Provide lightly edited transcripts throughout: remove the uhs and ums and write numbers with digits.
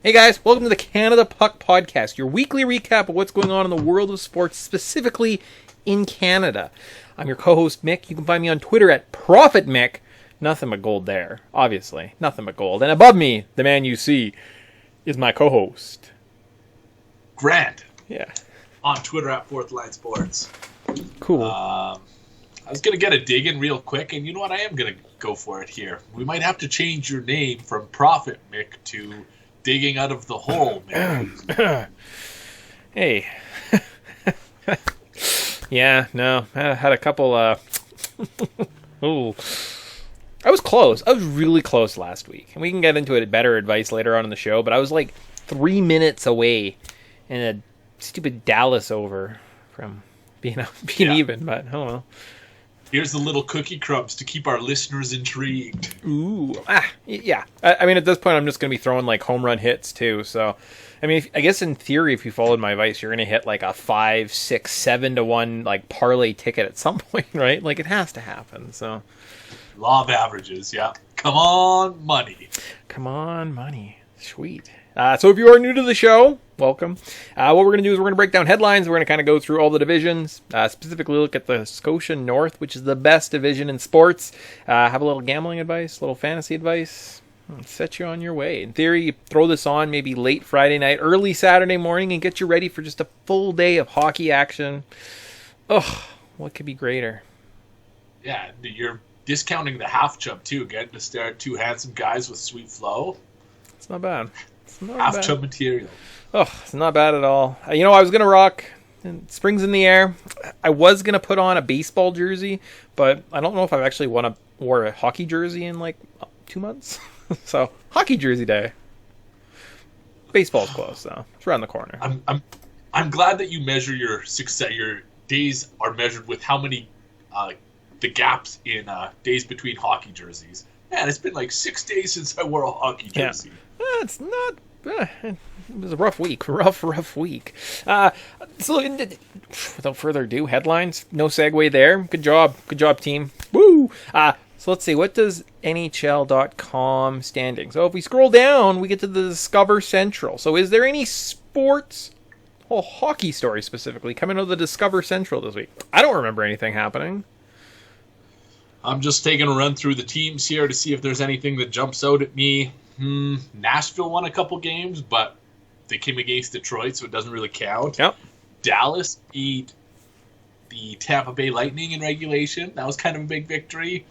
Hey guys, welcome to the Canada Puck Podcast, your weekly recap of what's going on in the world of sports, specifically in Canada. I'm your co-host Mick. You can find me on Twitter at ProfitMick. Nothing but gold there, obviously. Nothing but gold. And above me, the man you see, is my co-host. Grant. Yeah. On Twitter at Fourth Line Sports. Cool. I was going to get a dig in real quick, and you know what? I am going to go for it here. We might have to change your name from Profit Mick to Digging Out of the Hole, man. Hey. Yeah, no. I had a couple, Ooh. I was close. I was really close last week. And we can get into it at Bettor Advice later on in the show, but I was like 3 minutes away in a stupid Dallas over from being even, but oh well. Here's the little cookie crumbs to keep our listeners intrigued. Ooh. Yeah. I mean, at this point, I'm just going to be throwing like home run hits too. So, I mean, I guess in theory, if you followed my advice, you're going to hit like a 5, 6, 7 to 1 like parlay ticket at some point, right? Like it has to happen. So, law of averages, yeah. Come on, money. Come on, money. Sweet. So if you are new to the show, welcome. What we're going to do is we're going to break down headlines. We're going to kind of go through all the divisions, specifically look at the Scotia North, which is the best division in sports. Have a little gambling advice, a little fantasy advice. Set you on your way. In theory, you throw this on maybe late Friday night, early Saturday morning, and get you ready for just a full day of hockey action. Ugh, what could be greater? Yeah, you're discounting the half chub too, getting to stare at two handsome guys with sweet flow. It's not bad. Half chub material. Oh, it's not bad at all. I was going to rock, and spring's in the air. I was going to put on a baseball jersey, but I don't know if I've actually wore a hockey jersey in like 2 months. So, hockey jersey day. Baseball's close, though. It's around the corner. I'm glad that you measure your success. Your days are measured with how many the gaps in days between hockey jerseys. Man, it's been like 6 days since I wore a hockey jersey. Yeah. It's not. It was a rough week. Rough week. So, without further ado, headlines. No segue there. Good job, team. Woo! So let's see. What does NHL.com standing? So if we scroll down, we get to the Discover Central. So is there any sports, hockey story specifically, coming out of the Discover Central this week? I don't remember anything happening. I'm just taking a run through the teams here to see if there's anything that jumps out at me. Nashville won a couple games, but they came against Detroit, so it doesn't really count. Yep. Dallas beat the Tampa Bay Lightning in regulation. That was kind of a big victory.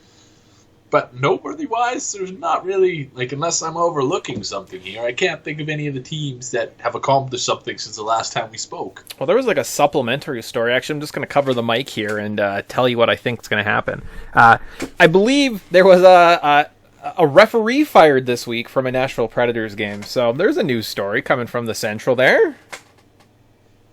But noteworthy-wise, there's not really, unless I'm overlooking something here, I can't think of any of the teams that have accomplished something since the last time we spoke. Well, there was a supplementary story. Actually, I'm just going to cover the mic here and tell you what I think is going to happen. I believe there was a referee fired this week from a Nashville Predators game. So there's a news story coming from the Central there.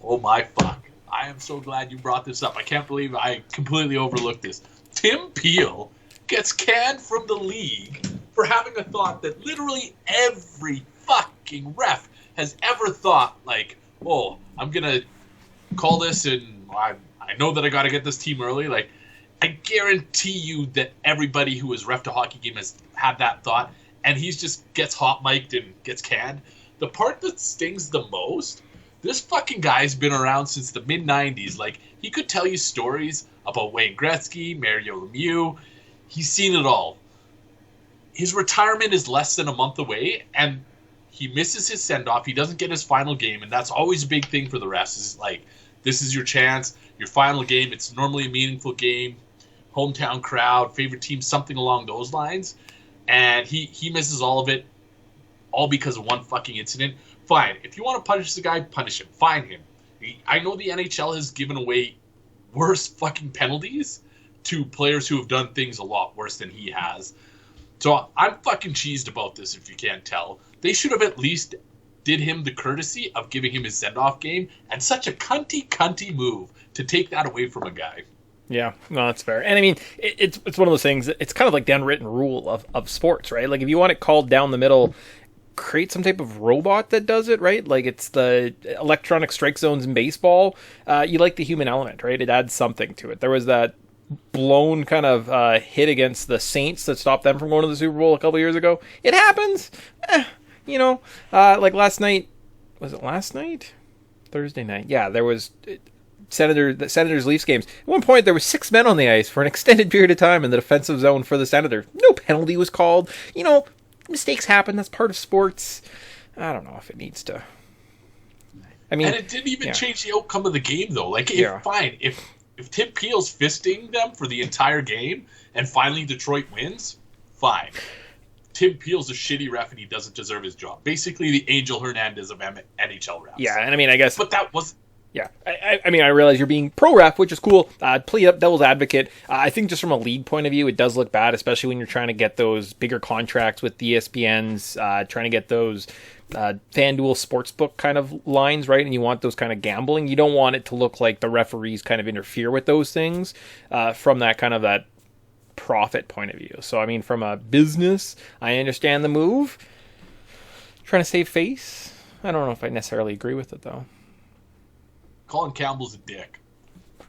Oh my fuck. I am so glad you brought this up. I can't believe I completely overlooked this. Tim Peel gets canned from the league for having a thought that literally every fucking ref has ever thought, I'm going to call this and I know that I got to get this team early. I guarantee you that everybody who has reffed a hockey game has had that thought, and he just gets hot mic'd and gets canned. The part that stings the most, this fucking guy's been around since the mid-90s. He could tell you stories about Wayne Gretzky, Mario Lemieux. He's seen it all. His retirement is less than a month away, and he misses his send-off. He doesn't get his final game, and that's always a big thing for the refs. It's this is your chance, your final game. It's normally a meaningful game, hometown crowd, favorite team, something along those lines. And he misses all of it, all because of one fucking incident. Fine. If you want to punish the guy, punish him. Fine him. I know the NHL has given away worse fucking penalties to players who have done things a lot worse than he has. So I'm fucking cheesed about this, if you can't tell. They should have at least did him the courtesy of giving him his send-off game, and such a cunty move to take that away from a guy. Yeah, no, that's fair. And I mean, it's one of those things, it's kind of like the unwritten rule of sports, right? If you want it called down the middle, create some type of robot that does it, right? It's the electronic strike zones in baseball. You like the human element, right? It adds something to it. There was that blown kind of hit against the Saints that stopped them from going to the Super Bowl a couple years ago. It happens. like last night, was it last night? Thursday night. Yeah, there was Senators Leafs games. At one point, there were 6 men on the ice for an extended period of time in the defensive zone for the Senators. No penalty was called. Mistakes happen. That's part of sports. I don't know if it needs to. I mean, and it didn't even change the outcome of the game, though. Like, fine, if Tim Peel's fisting them for the entire game and finally Detroit wins, fine. Tim Peel's a shitty ref and he doesn't deserve his job. Basically, the Angel Hernandez of NHL refs. Yeah, and I mean, I guess. But that was. Yeah, I mean, I realize you're being pro-ref, which is cool. Play up devil's advocate. I think just from a league point of view, it does look bad, especially when you're trying to get those bigger contracts with the ESPNs, trying to get those FanDuel Sportsbook kind of lines, right? And you want those kind of gambling. You don't want it to look like the referees kind of interfere with those things from that kind of that profit point of view. So, I mean, from a business, I understand the move. Trying to save face. I don't know if I necessarily agree with it, though. Colin Campbell's a dick.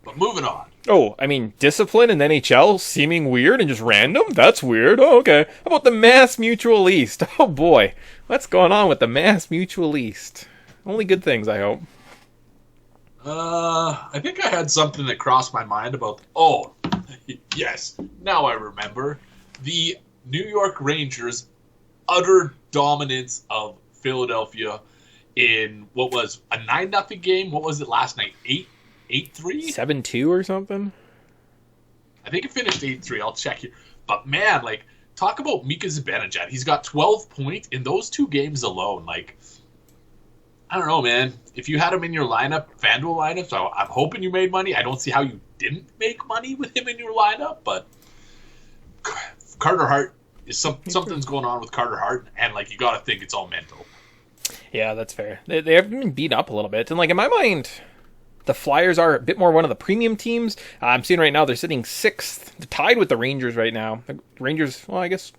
But moving on. Oh, I mean, discipline in NHL seeming weird and just random? That's weird. Oh, okay. How about the Mass Mutual East? Oh, boy. What's going on with the Mass Mutual East? Only good things, I hope. I think I had something that crossed my mind about... Oh, yes. Now I remember. The New York Rangers' utter dominance of Philadelphia in what was a 9-0 game. What was it last night? 8-3? 7-2 or something? I think it finished 8-3. I'll check here. But man, like, talk about Mika Zibanejad. He's got 12 points in those 2 games alone. Like, I don't know, man. If you had him in your lineup, FanDuel lineup, so I'm hoping you made money. I don't see how you didn't make money with him in your lineup, but Carter Hart is something's going on with Carter Hart, and like you got to think it's all mental. Yeah, that's fair. They have been beat up a little bit. And, like, in my mind, the Flyers are a bit more one of the premium teams. I'm seeing right now they're sitting 6th. They're tied with the Rangers right now. The Rangers, well, I guess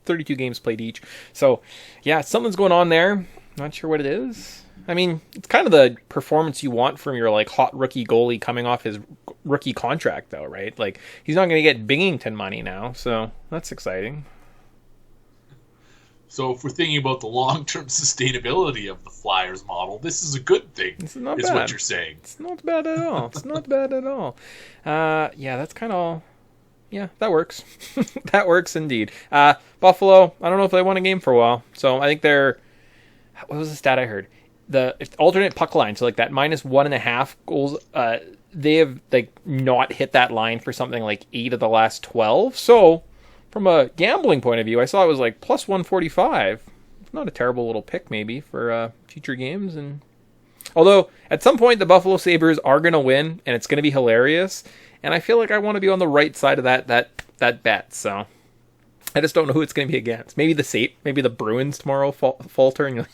32 games played each. So, yeah, something's going on there. Not sure what it is. I mean, it's kind of the performance you want from your, like, hot rookie goalie coming off his rookie contract, though, right? Like, he's not going to get Binghamton money now, so that's exciting. So if we're thinking about the long-term sustainability of the Flyers model, this is a good thing, is what you're saying. It's not bad at all. It's not bad at all. Yeah, that's kind of... Yeah, that works. That works indeed. Buffalo, I don't know if they won a game for a while. So I think they're... What was the stat I heard? The alternate puck line, so like that -1.5 goals, they have like not hit that line for something like 8 of the last 12. So... From a gambling point of view, I saw it was like plus 145. Not a terrible little pick, maybe, for future games. And although, at some point, the Buffalo Sabres are going to win, and it's going to be hilarious. And I feel like I want to be on the right side of that bet. So I just don't know who it's going to be against. Maybe the Bruins tomorrow falter. And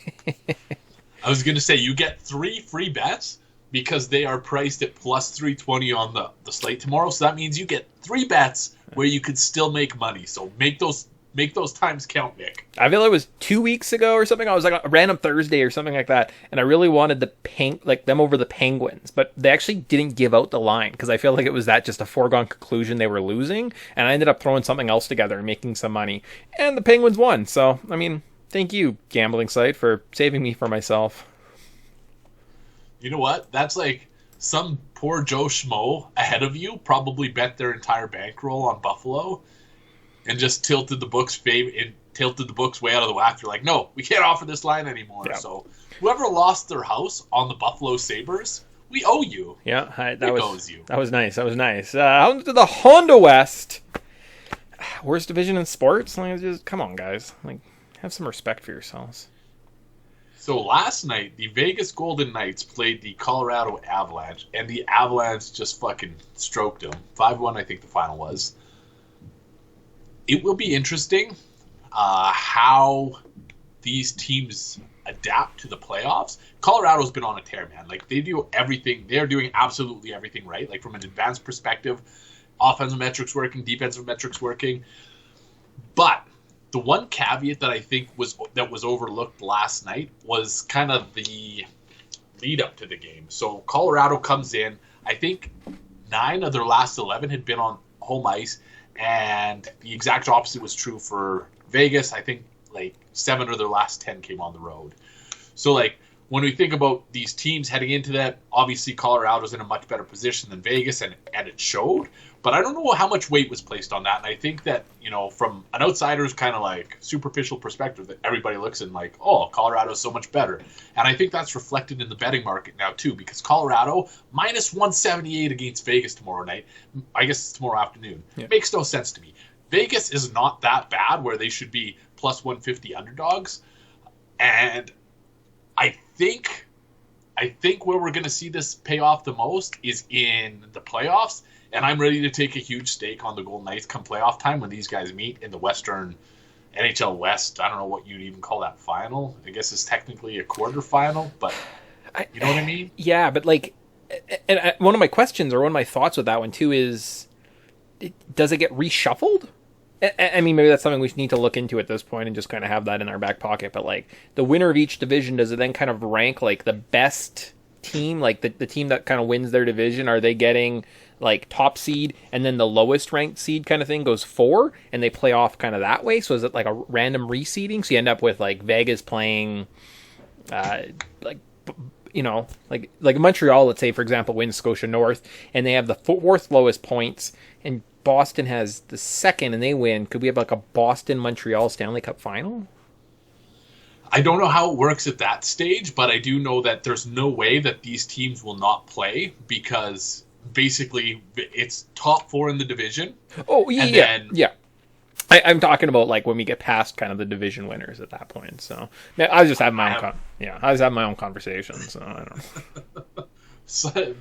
I was going to say, you get 3 free bets because they are priced at plus 320 on the slate tomorrow. So that means you get 3 bets where you could still make money. So make those times count, Nick. I feel it was 2 weeks ago or something. I was like a random Thursday or something like that, and I really wanted them over the Penguins, but they actually didn't give out the line because I feel like it was just a foregone conclusion they were losing, and I ended up throwing something else together and making some money, and the Penguins won. So I mean, thank you, gambling site, for saving me from myself. You know what? That's like some poor Joe Schmo ahead of you probably bet their entire bankroll on Buffalo and just tilted the books way out of the whack. They're like, no, we can't offer this line anymore. Yeah. So whoever lost their house on the Buffalo Sabres, we owe you. Yeah, owes you. That was nice. That was nice. On to the Honda West. Worst division in sports? Like, just come on, guys. Like, have some respect for yourselves. So last night, the Vegas Golden Knights played the Colorado Avalanche, and the Avalanche just fucking stroked them. 5-1, I think the final was. It will be interesting how these teams adapt to the playoffs. Colorado's been on a tear, man. Like, they do everything. They're doing absolutely everything right. Like, from an advanced perspective, offensive metrics working, defensive metrics working. But the one caveat that I think was overlooked last night was kind of the lead up to the game. So Colorado comes in. I think 9 of their last 11 had been on home ice, and the exact opposite was true for Vegas. I think like 7 of their last 10 came on the road. So, like, when we think about these teams heading into that, obviously Colorado's in a much better position than Vegas, and it showed. But I don't know how much weight was placed on that. And I think that, from an outsider's kind of like superficial perspective, that everybody looks in like, oh, Colorado's so much better. And I think that's reflected in the betting market now, too, because Colorado, minus 178 against Vegas tomorrow night. I guess it's tomorrow afternoon. Yeah. It makes no sense to me. Vegas is not that bad where they should be plus 150 underdogs. And I think where we're going to see this pay off the most is in the playoffs, and I'm ready to take a huge stake on the Golden Knights come playoff time when these guys meet in the Western NHL West. I don't know what you'd even call that final. I guess it's technically a quarterfinal, but you know what I mean? Yeah, but one of my questions or one of my thoughts with that one too is, does it get reshuffled? I mean, maybe that's something we need to look into at this point and just kind of have that in our back pocket. But, the winner of each division, does it then kind of rank, the best team? The team that kind of wins their division, are they getting, top seed, and then the lowest ranked seed kind of thing goes 4, and they play off kind of that way? So is it a random reseeding? So you end up with, Vegas playing, Montreal, let's say, for example, wins Scotia North, and they have the 4th lowest points, and Boston has the 2nd, and they win. Could we have a Boston-Montreal Stanley Cup final? I don't know how it works at that stage, but I do know that there's no way that these teams will not play because basically it's top 4 in the division. Oh, yeah. I'm talking about when we get past kind of the division winners at that point. So I was just having my own conversation. So I don't know. So,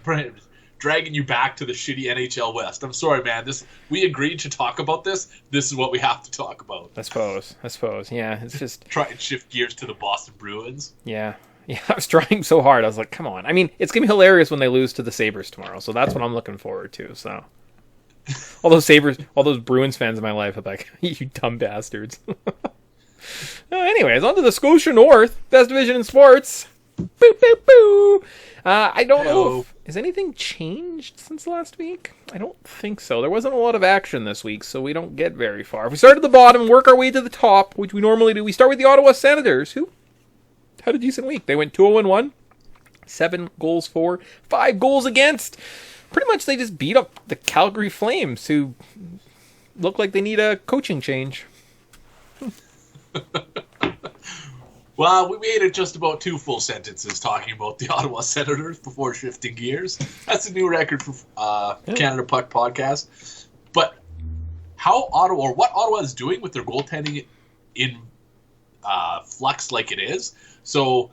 dragging you back to the shitty NHL West. I'm sorry, man. We agreed to talk about this. This is what we have to talk about. I suppose. Yeah, it's just try and shift gears to the Boston Bruins. Yeah. I was trying so hard. I was like, come on. I mean, it's gonna be hilarious when they lose to the Sabres tomorrow. So that's what I'm looking forward to. So all those Bruins fans in my life are like, you dumb bastards. Anyways, on to the Scotia North, best division in sports. Boo, boo, boo. I don't know. Has anything changed since last week? I don't think so. There wasn't a lot of action this week, so we don't get very far. If we start at the bottom and work our way to the top, which we normally do, we start with the Ottawa Senators, who had a decent week. They went 2-0-1, 7 goals for, 5 goals against. Pretty much they just beat up the Calgary Flames, who look like they need a coaching change. Well, we made it just about 2 full sentences talking about the Ottawa Senators before shifting gears. That's a new record for Canada Puck Podcast. But what Ottawa is doing with their goaltending in flux like it is. So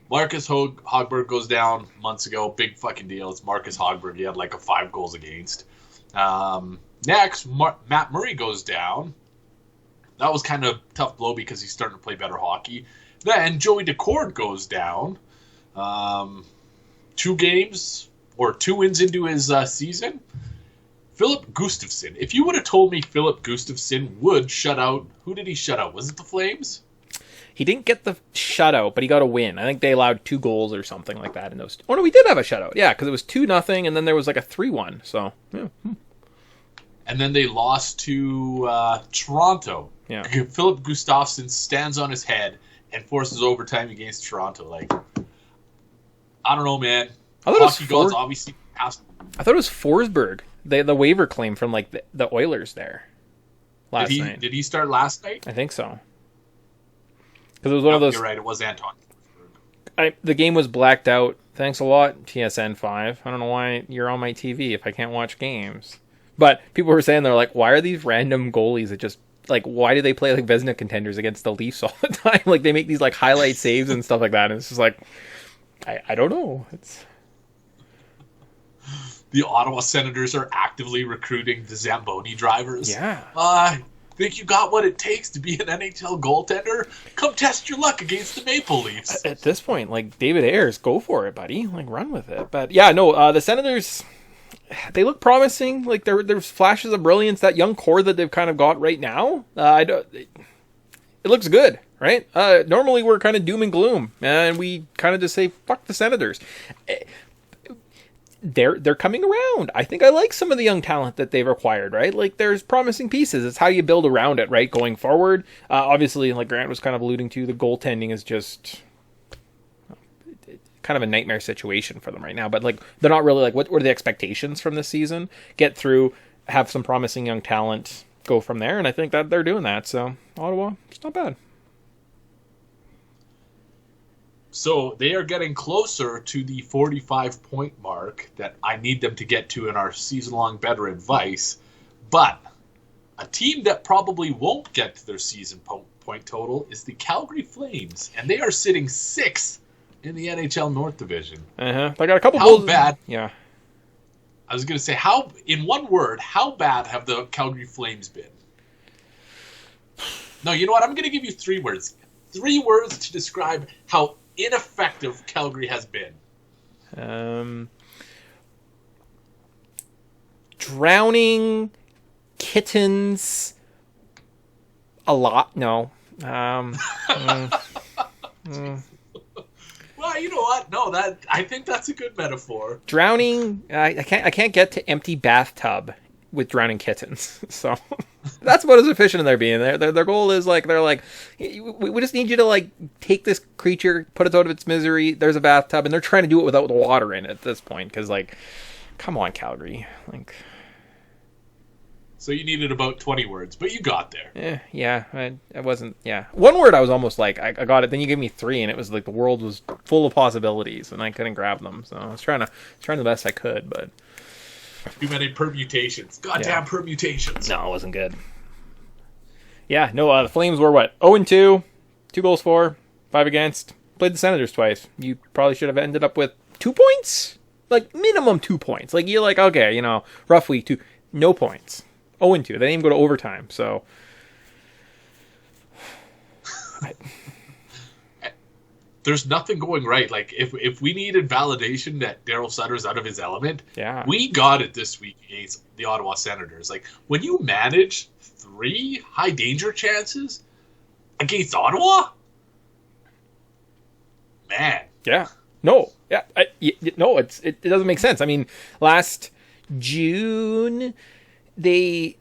Marcus Hogberg goes down months ago. Big fucking deal. It's Marcus Hogberg. He had a 5 goals against. Next, Matt Murray goes down. That was kind of a tough blow because he's starting to play better hockey. Then Joey Decord goes down. 2 games or 2 wins into his season. Philip Gustafsson. If you would have told me Philip Gustafsson would shut out, who did he shut out? Was it the Flames? He didn't get the shutout, but he got a win. I think they allowed 2 goals or something like that in those. Oh no, we did have a shutout. Yeah, because it was 2-0, and then there was a 3-1. So yeah. And then they lost to Toronto. Yeah. Philip Gustafsson stands on his head and forces overtime against Toronto. I don't know, man. Hockey gods obviously passed. I thought it was Forsberg, the waiver claim from the Oilers there last night. Did he start last night? I think so. Because it was one of those. You're right. It was Anton. The game was blacked out. Thanks a lot, TSN 5. I don't know why you're on my TV if I can't watch games. But people were saying, they're like, why are these random goalies that just why do they play Vezina contenders against the Leafs all the time? They make these highlight saves and stuff like that, and it's just I don't know. It's the Ottawa Senators are actively recruiting the Zamboni drivers. Yeah. Think you got what it takes to be an NHL goaltender? Come test your luck against the Maple Leafs. At this point, David Ayers, go for it, buddy. Run with it. But yeah, no, the Senators, they look promising. There's flashes of brilliance. That young core that they've kind of got right now, it looks good, right? Normally we're kind of doom and gloom, and we kind of just say, fuck the Senators. they're coming around. I think I like some of the young talent that they've acquired, right? Like, there's promising pieces. It's how you build around it, right, going forward. Obviously, like Grant was kind of alluding to, the goaltending is just kind of a nightmare situation for them right now. But, like, they're not really, like, what were the expectations from this season? Get through, have some promising young talent, go from there, and I think that they're doing that. So, Ottawa, it's not bad. So they are getting closer to the 45-point mark that I need them to get to in our season-long Bettor Advice. But a team that probably won't get to their season point total is the Calgary Flames. And they are sitting 6th in the NHL North Division. Uh-huh. I got a couple How goals. bad? Yeah. I was going to say, in one word, how bad have the Calgary Flames been? No, you know what? I'm going to give you 3 words. 3 words to describe how ineffective Calgary has been. Drowning kittens a lot. No. Well, you know what? No, I think that's a good metaphor. Drowning. I can't get to empty bathtub with drowning kittens. So that's about as efficient as they're being. Their goal is like, they're like, we just need you to like take this creature, put it out of its misery. There's a bathtub, and they're trying to do it without the water in it at this point. Because like, come on, Calgary. Like, so you needed about 20 words, but you got there. Yeah. I wasn't. Yeah, 1 word I was almost like, I got it. Then you gave me 3, and it was like the world was full of possibilities, and I couldn't grab them. So I was trying the best I could, but. Too many permutations. Goddamn permutations. No, it wasn't good. Yeah, no, the Flames were what? 0-2, 2 goals for, 5 against. Played the Senators twice. You probably should have ended up with 2 points? Like, minimum 2 points. Like, you're like, okay, rough week, 2. No points. 0-2. They didn't even go to overtime, so. There's nothing going right. Like, if we needed validation that Daryl Sutter's out of his element, we got it this week against the Ottawa Senators. Like, when you manage 3 high danger chances against Ottawa, man. Yeah. No. Yeah. No. It doesn't make sense. I mean, last June they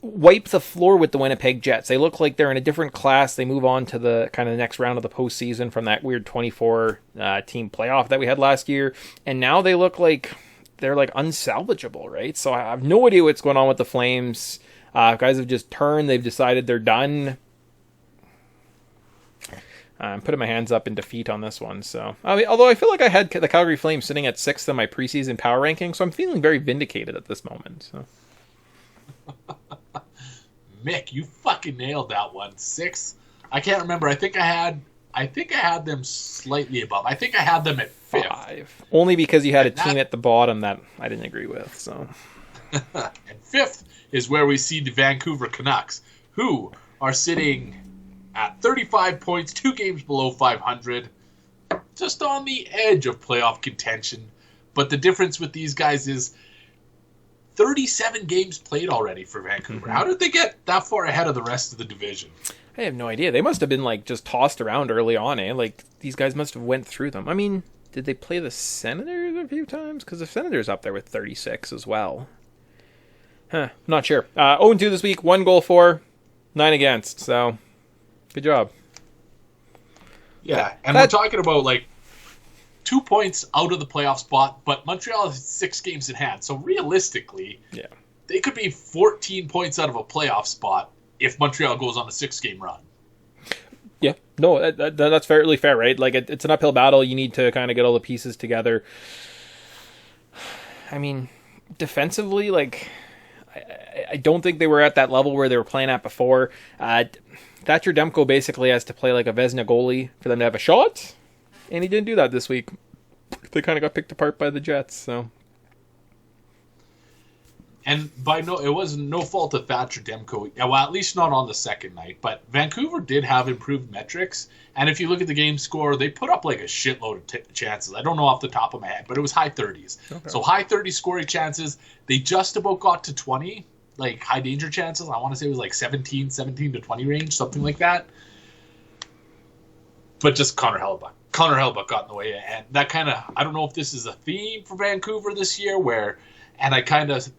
wipe the floor with the Winnipeg Jets. They look like they're in a different class. They move on to the kind of next round of the postseason from that weird 24 team playoff that we had last year. And now they look like they're like unsalvageable, right? So I have no idea what's going on with the Flames. Guys have just turned. They've decided they're done. I'm putting my hands up in defeat on this one. So, I mean, although I feel like I had the Calgary Flames sitting at 6th in my preseason power ranking, so I'm feeling very vindicated at this moment. So. Mick, you fucking nailed that one. 6. I can't remember. I think I had them slightly above. I think I had them at 5th. 5. Only because you had a team at the bottom that I didn't agree with. So. And 5th is where we see the Vancouver Canucks, who are sitting at 35 points, 2 games below 500, just on the edge of playoff contention. But the difference with these guys is 37 games played already for Vancouver. Mm-hmm. How did they get that far ahead of the rest of the division? I have no idea. They must have been like just tossed around early on, eh? Like these guys must have went through them. I mean, did they play the Senators a few times? Because the Senators up there with 36 as well. Not sure. 0-2 this week, 1 goal for, 9 against. So, good job. Yeah, and we're talking about like 2 points out of the playoff spot, but Montreal has 6 games in hand. So realistically, they could be 14 points out of a playoff spot if Montreal goes on a 6-game run. Yeah, no, that's fairly fair, right? Like it's an uphill battle. You need to kind of get all the pieces together. I mean, defensively, like I don't think they were at that level where they were playing at before. Thatcher Demko basically has to play like a Vezina goalie for them to have a shot. And he didn't do that this week. They kind of got picked apart by the Jets, so. And it was no fault of Thatcher Demko. Well, at least not on the second night. But Vancouver did have improved metrics. And if you look at the game score, they put up like a shitload of chances. I don't know off the top of my head, but it was high 30s. Okay. So high 30 scoring chances. They just about got to 20, like high danger chances. I want to say it was like 17 to 20 range, something like that. But just Connor Hellebuck Connor Hellebuck got in the way, and that kind of, I don't know if this is a theme for Vancouver this year, and I kind of,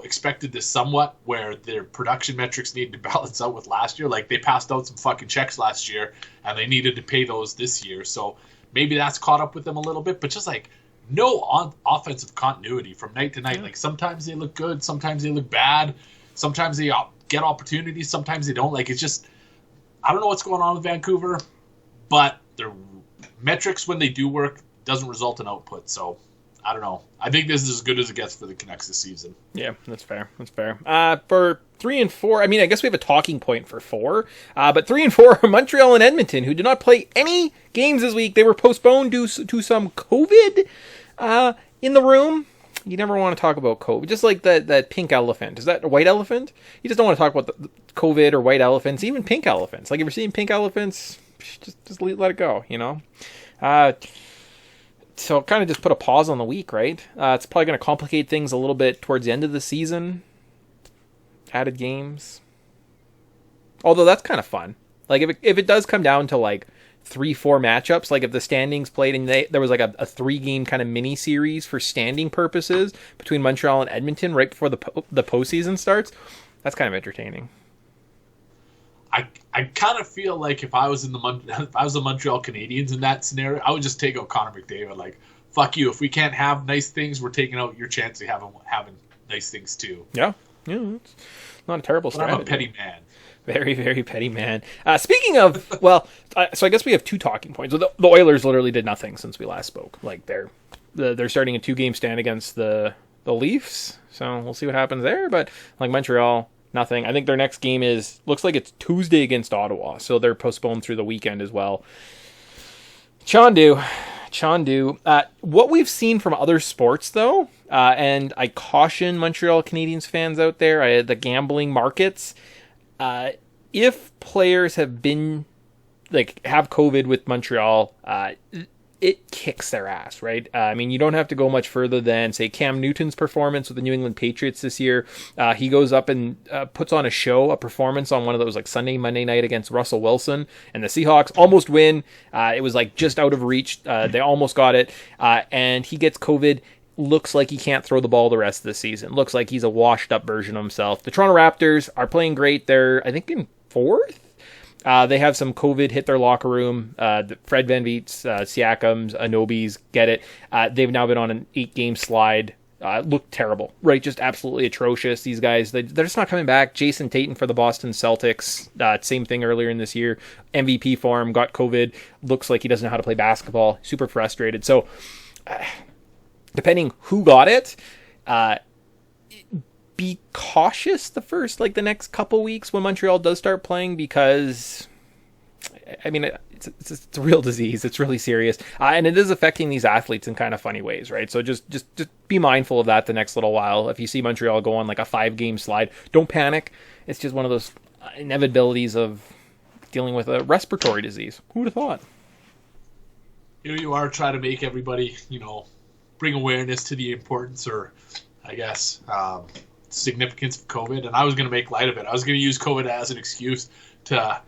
expected this somewhat, where their production metrics needed to balance out with last year. Like, they passed out some fucking checks last year, and they needed to pay those this year. So maybe that's caught up with them a little bit, but just like no offensive continuity from night to night. Like, sometimes they look good, sometimes they look bad, sometimes they get opportunities, sometimes they don't. Like, it's just, I don't know what's going on with Vancouver, but their metrics when they do work doesn't result in output. So I don't know. I think this is as good as it gets for the Canucks this season. Yeah, that's fair. For 3 and 4, I mean, I guess we have a talking point for 4. But 3 and 4 are Montreal and Edmonton, who did not play any games this week. They were postponed due to some COVID in the room. You never want to talk about COVID. Just like that pink elephant. Is that a white elephant? You just don't want to talk about the COVID or white elephants, even pink elephants. Like, if you're seeing pink elephants, just let it go, So kind of just put a pause on the week, right? It's probably going to complicate things a little bit towards the end of the season. Added games. Although that's kind of fun. Like, if it does come down to like 3-4 matchups, like if the standings played and there was like a 3-game kind of mini series for standing purposes between Montreal and Edmonton right before the postseason starts, that's kind of entertaining. I kind of feel like if I was the Montreal Canadiens in that scenario, I would just take out Connor McDavid. Like, fuck you. If we can't have nice things, we're taking out your chance of having nice things too. Yeah, it's not a terrible strategy. I'm a petty man. Very, very petty man. Speaking of, so I guess we have 2 talking points. The Oilers literally did nothing since we last spoke. Like, they're starting a 2-game stand against the Leafs, so we'll see what happens there. But like Montreal, nothing. I think their next game looks like it's Tuesday against Ottawa, so they're postponed through the weekend as well. Chandu. What we've seen from other sports, though, and I caution Montreal Canadiens fans out there, the gambling markets, if players have COVID with Montreal, it kicks their ass, right? I mean, you don't have to go much further than, say, Cam Newton's performance with the New England Patriots this year. He goes up and puts on a performance on one of those like Sunday, Monday night against Russell Wilson, and the Seahawks almost win. It was like just out of reach. They almost got it, and he gets COVID. Looks like he can't throw the ball the rest of the season. Looks like he's a washed up version of himself. The Toronto Raptors are playing great. They're, I think, in 4th. They have some COVID hit their locker room. Fred VanVleet's, Siakam's, Anobi's get it. They've now been on an 8-game slide. Look terrible, right? Just absolutely atrocious. These guys, they're just not coming back. Jason Tatum for the Boston Celtics, same thing earlier in this year. MVP for him, got COVID. Looks like he doesn't know how to play basketball. Super frustrated. So, depending who got it, be cautious the next couple weeks when Montreal does start playing, because I mean, it's a real disease. It's really serious, and it is affecting these athletes in kind of funny ways, right? So just be mindful of that the next little while. If you see Montreal go on like a 5-game slide, don't panic. It's just one of those inevitabilities of dealing with a respiratory disease. Who would have thought? Here you are trying to make everybody, bring awareness to the importance, or I guess significance of COVID, and I was going to make light of it. I was going to use COVID as an excuse to,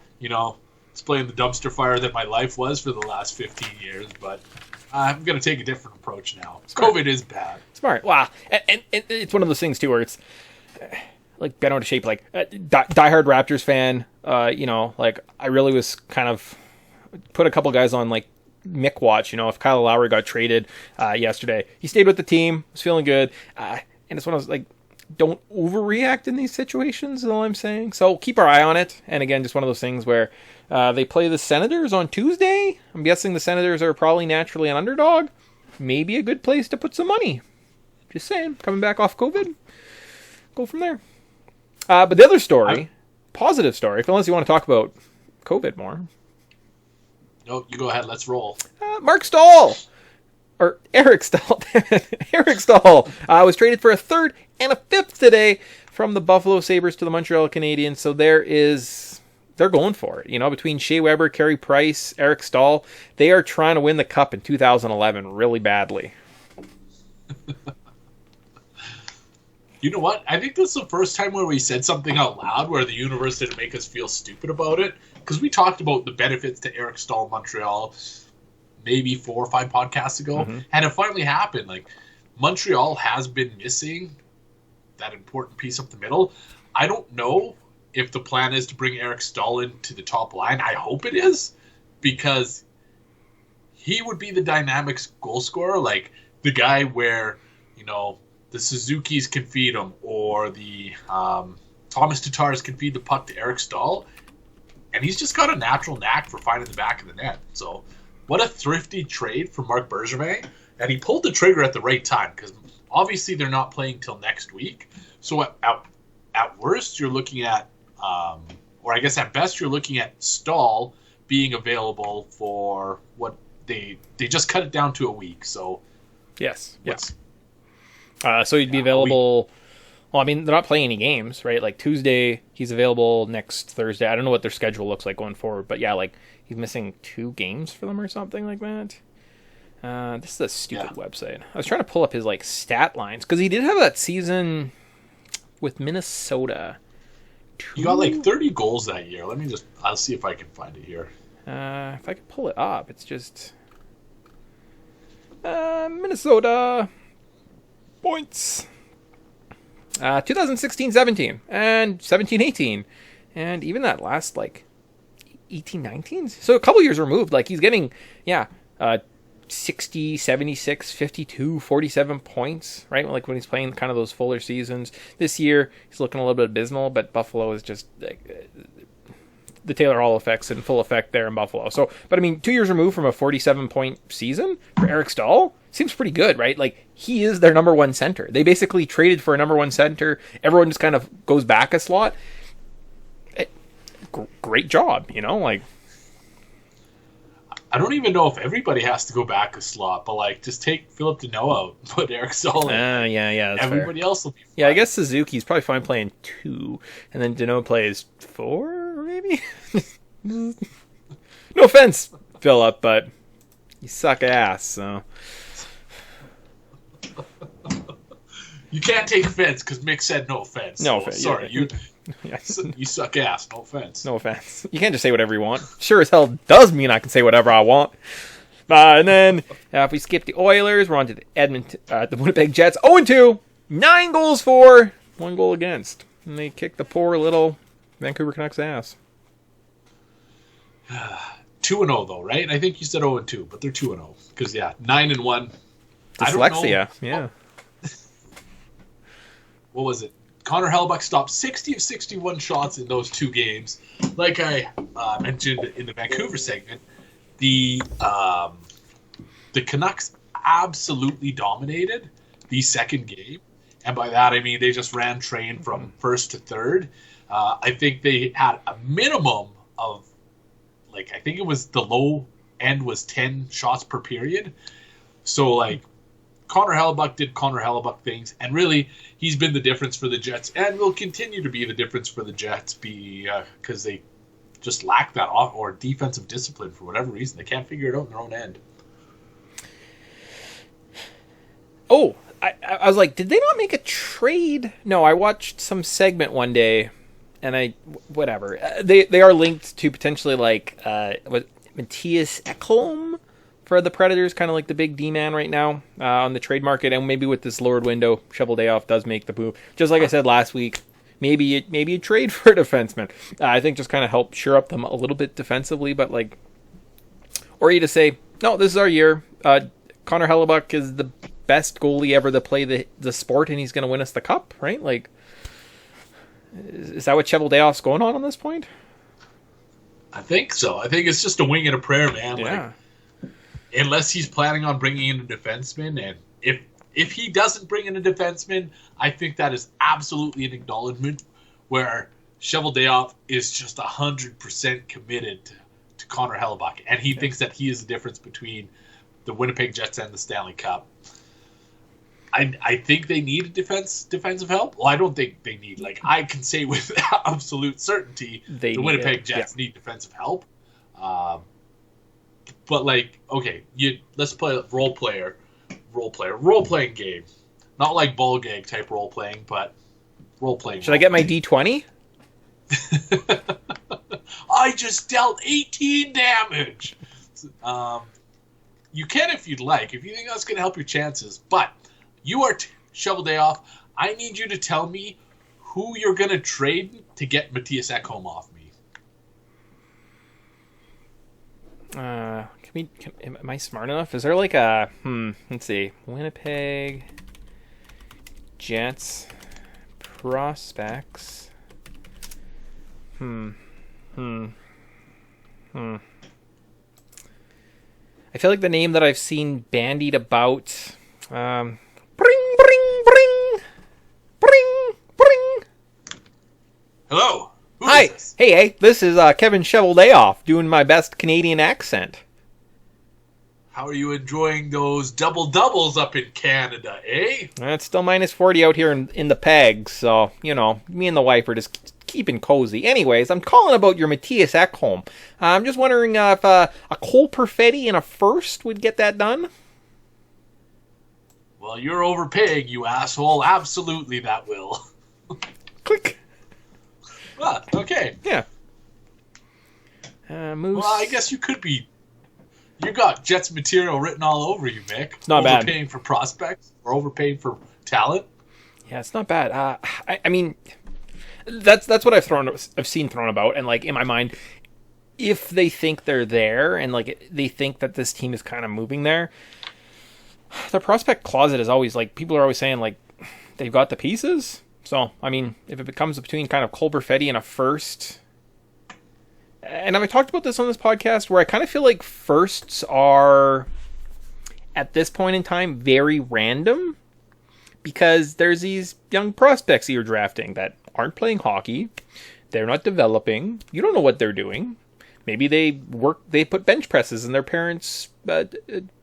explain the dumpster fire that my life was for the last 15 years, but I'm going to take a different approach now. Smart. COVID is bad. Smart. Wow. And it's one of those things, too, where it's like get out of shape, like diehard Raptors fan, like I really was kind of put a couple guys on like Mick watch, if Kyle Lowry got traded yesterday. He stayed with the team, was feeling good, and it's one of those, like, don't overreact in these situations is all I'm saying. So keep our eye on it. And again, just one of those things where they play the Senators on Tuesday. I'm guessing the Senators are probably naturally an underdog. Maybe a good place to put some money. Just saying. Coming back off COVID. Go from there. But the other story, positive story, unless you want to talk about COVID more. No, you go ahead. Let's roll. Mark Stahl. Or Eric Stahl. Eric Stahl was traded for a 3rd and a 5th today from the Buffalo Sabres to the Montreal Canadiens. So they're going for it. Between Shea Weber, Carey Price, Eric Stahl, they are trying to win the Cup in 2011 really badly. You know what? I think this is the first time where we said something out loud where the universe didn't make us feel stupid about it. Because we talked about the benefits to Eric Stahl Montreal maybe 4 or 5 podcasts ago, and it finally happened. Like, Montreal has been missing that important piece up the middle. I don't know if the plan is to bring Eric Stahl into the top line. I hope it is, because he would be the dynamics goal scorer, like the guy where, you know, the Suzukis can feed him, or the Thomas Tatars can feed the puck to Eric Stahl, and he's just got a natural knack for finding the back of the net. So what a thrifty trade for Marc Bergevin, and he pulled the trigger at the right time, because obviously they're not playing till next week. So at worst, you're looking at, or I guess at best, you're looking at Stahl being available for what they just cut it down to a week. So yes, so he'd be available. Well, I mean, they're not playing any games, right? Like Tuesday, he's available next Thursday. I don't know what their schedule looks like going forward, but yeah, like he's missing 2 games for them or something like that. This is a stupid website. I was trying to pull up his like stat lines, because he did have that season with Minnesota. He got like 30 goals that year. I'll see if I can find it here. If I can pull it up, it's just Minnesota points. 2016-17 and 17-18, and even that last like 18-19. So a couple years removed. Like he's getting 60, 76, 52, 47 points, right? Like when he's playing kind of those fuller seasons. This year he's looking a little bit abysmal, but Buffalo is just like, the Taylor Hall effect's in full effect there in Buffalo. So, but I mean, 2 years removed from a 47-point season for Eric Stahl seems pretty good, right? Like he is their number 1 center. They basically traded for a number 1 center. Everyone just kind of goes back a slot. Great job, you know, like. I don't even know if everybody has to go back a slot, but like just take Philip Deneau out, put Eric Stahl in. Yeah, that's everybody fair. Else will be fine. Yeah, I guess Suzuki's probably fine playing 2, and then Deneau plays 4, maybe. No offense, Philip, but you suck ass. So you can't take offense because Mick said no offense. No offense. Sorry, yeah. You suck ass. No offense. No offense. You can't just say whatever you want. Sure as hell does mean I can say whatever I want. And then if we skip the Oilers, we're on to the Winnipeg Jets. 0-2, 9 goals for, 1 goal against. And they kick the poor little Vancouver Canucks ass. 2-0 though, right? I think you said 0-2, but they're 2-0 because 9-1. Dyslexia, yeah. What was it? Connor Hellebuck stopped 60 of 61 shots in those 2 games. Like I mentioned in the Vancouver segment, the Canucks absolutely dominated the second game. And by that, I mean they just ran train from first to third. I think they had a minimum of, like, I think it was the low end was 10 shots per period. So, like, Connor Hellebuck did Connor Hellebuck things, and really, he's been the difference for the Jets, and will continue to be the difference for the Jets, because they just lack that off or defensive discipline for whatever reason. They can't figure it out in their own end. Oh, I was like, did they not make a trade? No, I watched some segment one day, and whatever. They are linked to potentially like Matthias Ekholm for the Predators, kind of like the big D-man right now on the trade market, and maybe with this lowered window, Cheveldayoff does make the move. Just like I said last week, maybe a trade for a defenseman. I think just kind of help shore up them a little bit defensively, but like, or you just say, no, this is our year. Connor Hellebuck is the best goalie ever to play the sport, and he's going to win us the cup, right? Like, is that what Cheveldayoff's going on this point? I think so. I think it's just a wing and a prayer, man. Yeah. Like, unless he's planning on bringing in a defenseman, and if he doesn't bring in a defenseman, I think that is absolutely an acknowledgement where Cheveldayoff is just 100% committed to Connor Hellebuck, and he thinks that he is the difference between the Winnipeg Jets and the Stanley Cup. I think they need defensive help. Well, I don't think they need. Like, I can say with absolute certainty the Winnipeg Jets need defensive help. But like, okay, let's play role playing game, not like ball gag type role playing, but role playing. Should I get my D20? I just dealt 18 damage. You can if you'd like, if you think that's going to help your chances. But you are shovel day off. I need you to tell me who you're going to trade to get Matthias Ekholm off me. Am I smart enough? Is there like a let's see, Winnipeg Jets prospects. I feel like the name that I've seen bandied about. Bring, bring, bring, bring, bring. Hello. Who Hi. is this? Hey, this is Kevin Cheveldayoff doing my best Canadian accent. How are you enjoying those double-doubles up in Canada, eh? It's still minus 40 out here in the pegs, so, you know, me and the wife are just keeping cozy. Anyways, I'm calling about your Matthias Ekholm. I'm just wondering if a Cole Perfetti and a first would get that done? Well, you're overpaying, you asshole. Absolutely that will. Click. Ah, okay. Yeah. Moose. Well, I guess you could be... You got Jets material written all over you, Mick. It's not bad. Overpaying for prospects or overpaying for talent. Yeah, it's not bad. I mean, that's what I've seen thrown about, and like in my mind, if they think they're there and like they think that this team is kind of moving there, the prospect closet is always like people are always saying like they've got the pieces. So I mean, if it becomes between kind of Cole Perfetti and a first. And I've talked about this on this podcast where I kind of feel like firsts are, at this point in time, very random because there's these young prospects that you're drafting that aren't playing hockey. They're not developing. You don't know what they're doing. Maybe they put bench presses in their parents'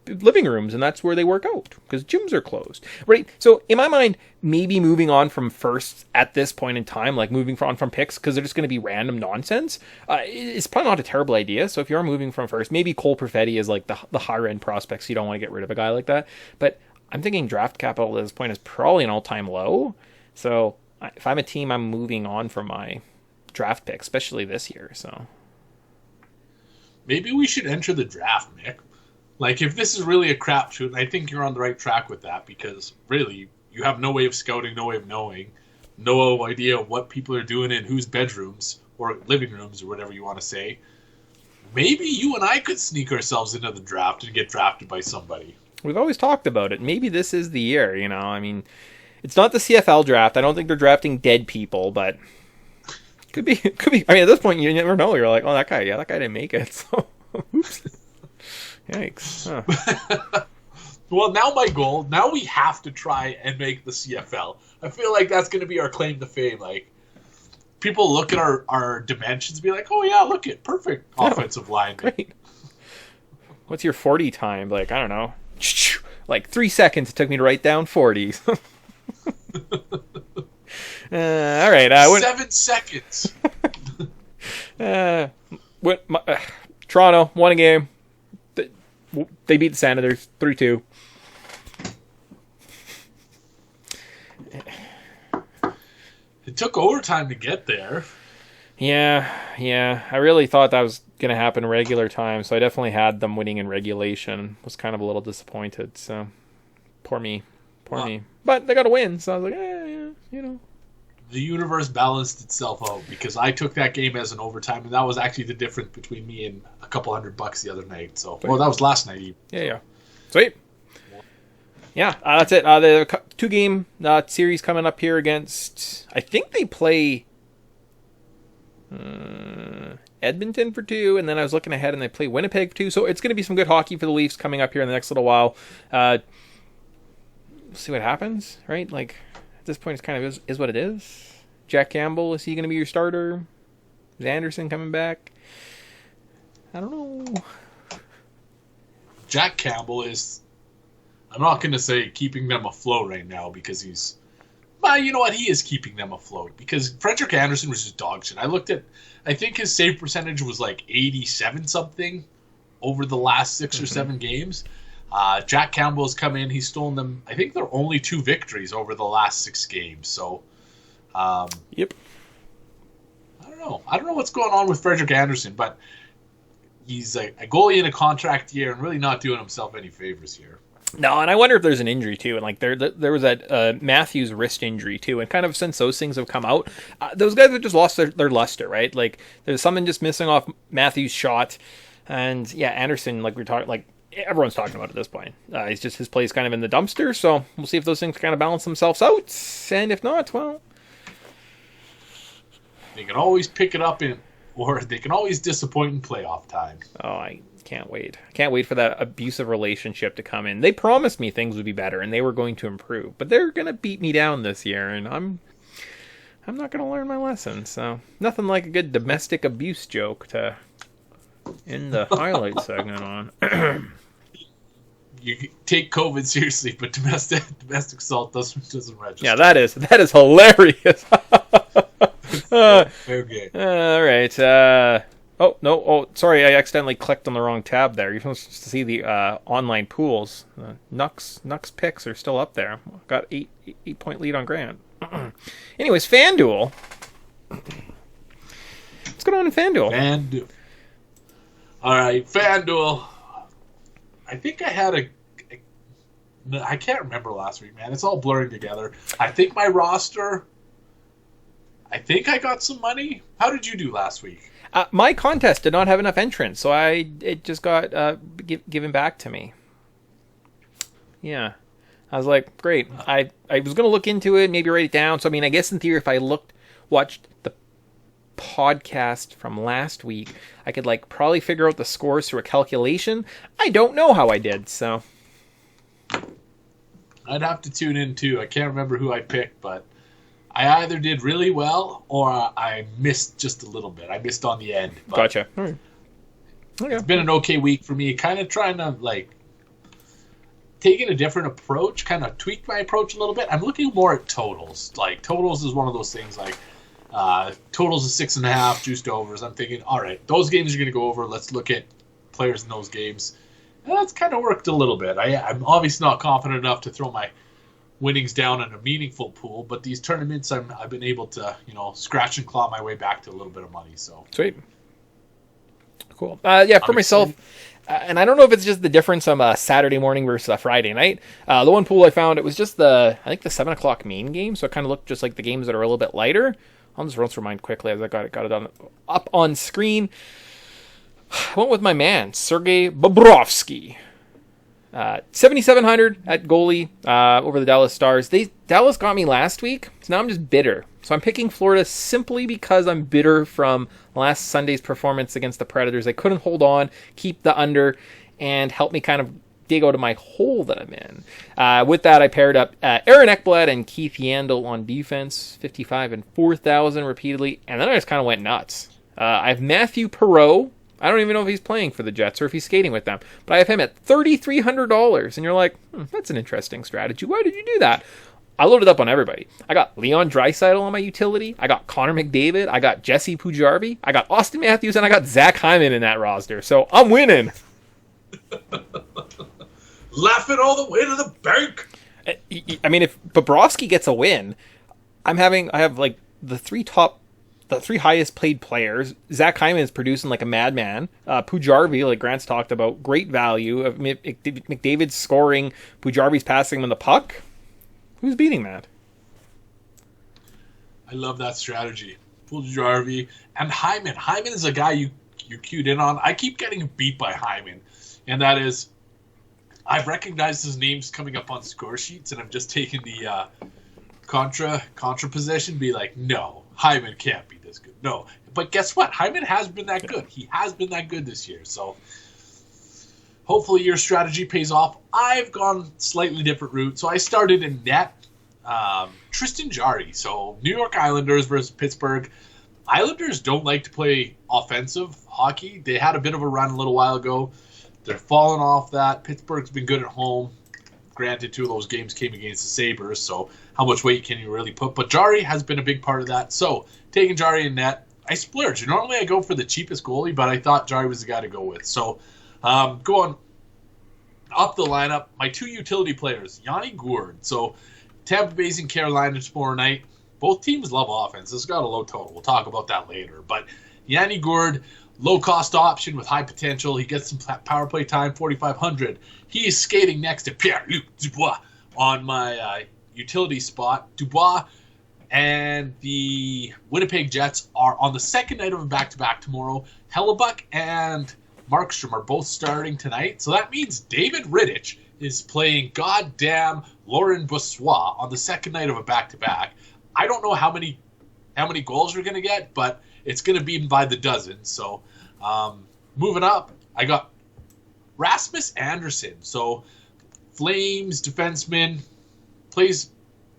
living rooms, and that's where they work out because gyms are closed, right? So in my mind, maybe moving on from firsts at this point in time, like moving on from picks because they're just going to be random nonsense, it's probably not a terrible idea. So if you're moving from first, maybe Cole Perfetti is like the higher end prospects. You don't want to get rid of a guy like that. But I'm thinking draft capital at this point is probably an all-time low. So if I'm a team, I'm moving on from my draft pick, especially this year. So maybe we should enter the draft, Mick. Like, if this is really a crapshoot, I think you're on the right track with that because, really, you have no way of scouting, no way of knowing, no idea what people are doing in whose bedrooms or living rooms or whatever you want to say. Maybe you and I could sneak ourselves into the draft and get drafted by somebody. We've always talked about it. Maybe this is the year, you know? I mean, it's not the CFL draft. I don't think they're drafting dead people, but could be. I mean, at this point, you never know. You're like, oh, that guy didn't make it, so oops. Yikes. Huh. Well, now we have to try and make the CFL. I feel like that's going to be our claim to fame. Like, people look at our dimensions and be like, oh, yeah, look at perfect offensive line. Great. What's your 40 time? Like, I don't know. Like 3 seconds it took me to write down 40. All right. 7 seconds. Toronto won a game. They beat the Senators 3-2. It took overtime to get there. Yeah. I really thought that was going to happen in regular time, so I definitely had them winning in regulation. Was kind of a little disappointed, so poor me. But they got a win, so I was like, yeah, you know. The universe balanced itself out because I took that game as an overtime, and that was actually the difference between me and a couple $100 the other night. So, well, that was last night. Yeah. Sweet. Yeah, that's it. The 2-game series coming up here against, I think they play Edmonton for 2, and then I was looking ahead and they play Winnipeg for 2. So it's going to be some good hockey for the Leafs coming up here in the next little while. See what happens, right? Like, at this point, it's kind of is what it is. Jack Campbell, is he going to be your starter? Is Anderson coming back? I don't know. Jack Campbell is, I'm not going to say keeping them afloat right now because he's, well, you know what? He is keeping them afloat because Frederick Anderson was just dog shit. I think his save percentage was like 87 something over the last 6 or 7 games. Jack Campbell's come in. He's stolen them. I think they're only 2 victories over the last 6 games. So, yep. I don't know what's going on with Frederick Anderson, but he's a goalie in a contract year and really not doing himself any favors here. No, and I wonder if there's an injury too. And like there was that Matthews wrist injury too. And kind of since those things have come out, those guys have just lost their luster, right? Like there's something just missing off Matthews' shot. And yeah, Anderson, like we're talking, like everyone's talking about at this point. He's just his play's kind of in the dumpster. So we'll see if those things kind of balance themselves out. And if not, well, they can always pick it up or they can always disappoint in playoff time. Oh, I can't wait. I can't wait for that abusive relationship to come in. They promised me things would be better and they were going to improve, but they're going to beat me down this year, and I'm not going to learn my lesson. So nothing like a good domestic abuse joke to end the highlight segment on. You take COVID seriously, but domestic assault doesn't register. Yeah, that is hilarious. Okay. All right. Oh, no. Oh, sorry. I accidentally clicked on the wrong tab there. You're supposed to see the online pools. Nux picks are still up there. Got 8-point lead on Grant. Anyways, FanDuel. What's going on in FanDuel? FanDuel. All right, FanDuel. I think I had I can't remember last week, man. It's all blurring together. I think my roster... I think I got some money. How did you do last week? My contest did not have enough entrants, so it just got given back to me. Yeah. I was like, great. I was going to look into it, maybe write it down. So, I mean, I guess in theory, if I watched the podcast from last week, I could, like, probably figure out the scores through a calculation. I don't know how I did, so. I'd have to tune in, too. I can't remember who I picked, but I either did really well or I missed just a little bit. I missed on the end. But gotcha. All right. Okay. It's been an okay week for me. Kind of trying to, like, taking a different approach, kind of tweak my approach a little bit. I'm looking more at totals. Like, totals is one of those things, like, totals is 6.5, juiced overs. I'm thinking, all right, those games are going to go over. Let's look at players in those games. And that's kind of worked a little bit. I'm obviously not confident enough to throw my winnings down in a meaningful pool, but these tournaments I've been able to, scratch and claw my way back to a little bit of money. So sweet, cool. Yeah, for myself, and I don't know if it's just the difference on a Saturday morning versus a Friday night. The one pool I found, it was just I think the 7:00 main game, so it kind of looked just like the games that are a little bit lighter. I'll just run through mine quickly as I got it up on screen. I went with my man Sergei Bobrovsky. 7,700 at goalie over the Dallas Stars. Dallas got me last week, so now I'm just bitter. So I'm picking Florida simply because I'm bitter from last Sunday's performance against the Predators. They couldn't hold on, keep the under, and help me kind of dig out of my hole that I'm in. With that, I paired up Aaron Ekblad and Keith Yandel on defense, 55 and 4,000 repeatedly, and then I just kind of went nuts. I have Matthew Perreault. I don't even know if he's playing for the Jets or if he's skating with them. But I have him at $3,300. And you're like, that's an interesting strategy. Why did you do that? I loaded up on everybody. I got Leon Draisaitl on my utility. I got Connor McDavid. I got Jesse Pujarvi. I got Austin Matthews. And I got Zach Hyman in that roster. So I'm winning. Laughing all the way to the bank. I mean, if Bobrovsky gets a win, I have like the three highest paid players. Zach Hyman is producing like a madman. Pujarvi, like Grant's talked about, great value. McDavid's scoring. Pujarvi's passing him the puck. Who's beating that? I love that strategy. Pujarvi and Hyman. Hyman is a guy you cued in on. I keep getting beat by Hyman, and that is, I've recognized his names coming up on score sheets, and I've just taken the contra position. Be like, no, Hyman can't be this good. No, but guess what? Hyman has been that good. He has been that good this year. So hopefully your strategy pays off. I've gone slightly different route. So I started in net. Tristan Jarry. So New York Islanders versus Pittsburgh. Islanders don't like to play offensive hockey. They had a bit of a run a little while ago. They're falling off that. Pittsburgh's been good at home. Granted, 2 of those games came against the Sabres, so how much weight can you really put? But Jarry has been a big part of that. So, taking Jarry in net, I splurged. Normally I go for the cheapest goalie, but I thought Jarry was the guy to go with. So, going up the lineup, my 2 utility players, Yanni Gourde. So, Tampa Bay's in Carolina tomorrow night. Both teams love offense. This has got a low total. We'll talk about that later. But Yanni Gourde, low-cost option with high potential. He gets some power play time, 4,500. He is skating next to Pierre-Luc Dubois on my utility spot. Dubois and the Winnipeg Jets are on the second night of a back-to-back tomorrow. Hellebuck and Markstrom are both starting tonight. So that means David Rittich is playing goddamn Laurent Brossoit on the second night of a back-to-back. I don't know how many goals we're going to get, but it's going to be by the dozen. So moving up, I got Rasmus Anderson. So Flames defenseman, plays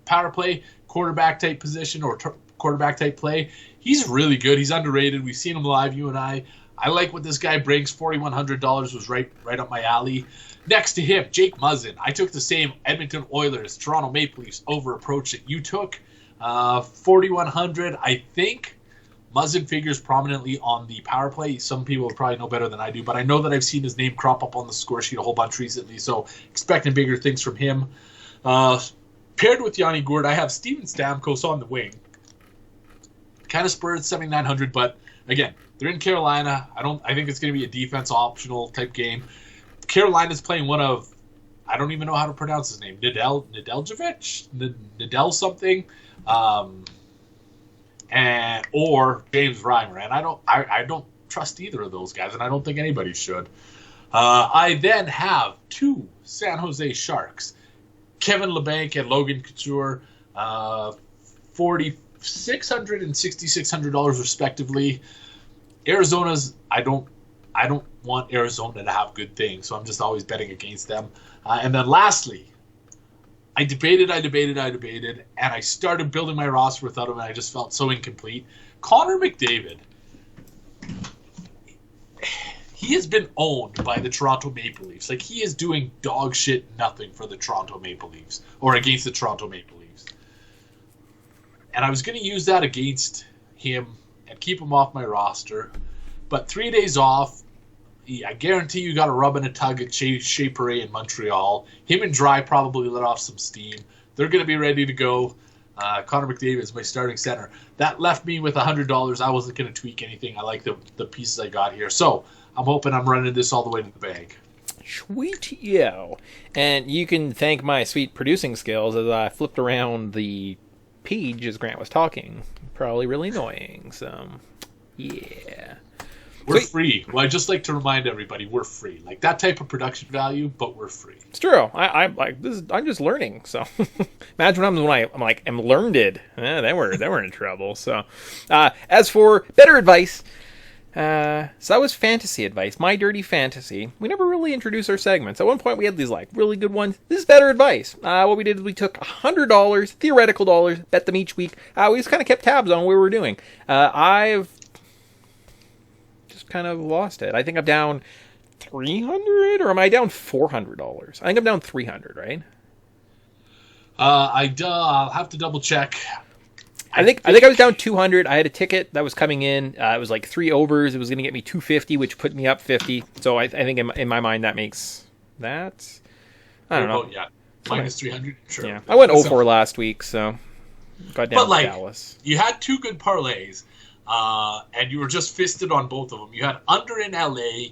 power play, quarterback type position or quarterback type play. He's really good. He's underrated. We've seen him live, you and I. I like what this guy brings. $4,100 was right up my alley. Next to him, Jake Muzzin. I took the same Edmonton Oilers, Toronto Maple Leafs over approach that you took. 4,100, I think. Muzzin figures prominently on the power play. Some people will probably know better than I do, but I know that I've seen his name crop up on the score sheet a whole bunch recently, so expecting bigger things from him. Paired with Yanni Gourde, I have Steven Stamkos on the wing. Kind of spurred 7,900, but again, they're in Carolina. I think it's going to be a defense optional type game. Carolina's playing one of, I don't even know how to pronounce his name, Nedeljkovic, Nadel something, or James Reimer, and I don't trust either of those guys, and I don't think anybody should. I then have two San Jose Sharks, Kevin Labanc and Logan Couture, $4,600 and $6,600 respectively. Arizona's, I don't want Arizona to have good things, so I'm just always betting against them. And then lastly, I debated, and I started building my roster without him, and I just felt so incomplete. Connor McDavid, he has been owned by the Toronto Maple Leafs. Like, he is doing dog shit nothing for the Toronto Maple Leafs, or against the Toronto Maple Leafs. And I was going to use that against him and keep him off my roster. But 3 days off, I guarantee you got a rub and a tug at Shea Paré in Montreal. Him and Dry probably let off some steam. They're going to be ready to go. Connor McDavid is my starting center. That left me with $100. I wasn't going to tweak anything. I like the pieces I got here. So I'm hoping I'm running this all the way to the bank. Sweet yo. And you can thank my sweet producing skills as I flipped around the page as Grant was talking. Probably really annoying. So, yeah. We're free. Well, I just like to remind everybody we're free. Like that type of production value, but we're free. It's true. I'm like this. I'm just learning. So imagine I'm learned. Then we're in trouble. So as for Bettor Advice, so that was fantasy advice. My dirty fantasy. We never really introduced our segments. At one point we had these like really good ones. This is Bettor Advice. What we did is we took $100, theoretical dollars, bet them each week. We just kind of kept tabs on what we were doing. I've kind of lost it. I think I'm down $300, or am I down $400? I think I'm down $300, right? I'll have to double check. I think I was down $200. I had a ticket that was coming in. It was like 3 overs. It was going to get me $250, which put me up $50. So I think in my mind that makes that. I don't know. Yeah, minus 300. Sure. Yeah, I went 0-4 last week, so got down to Dallas. You had 2 good parlays. And you were just fisted on both of them. You had under in LA.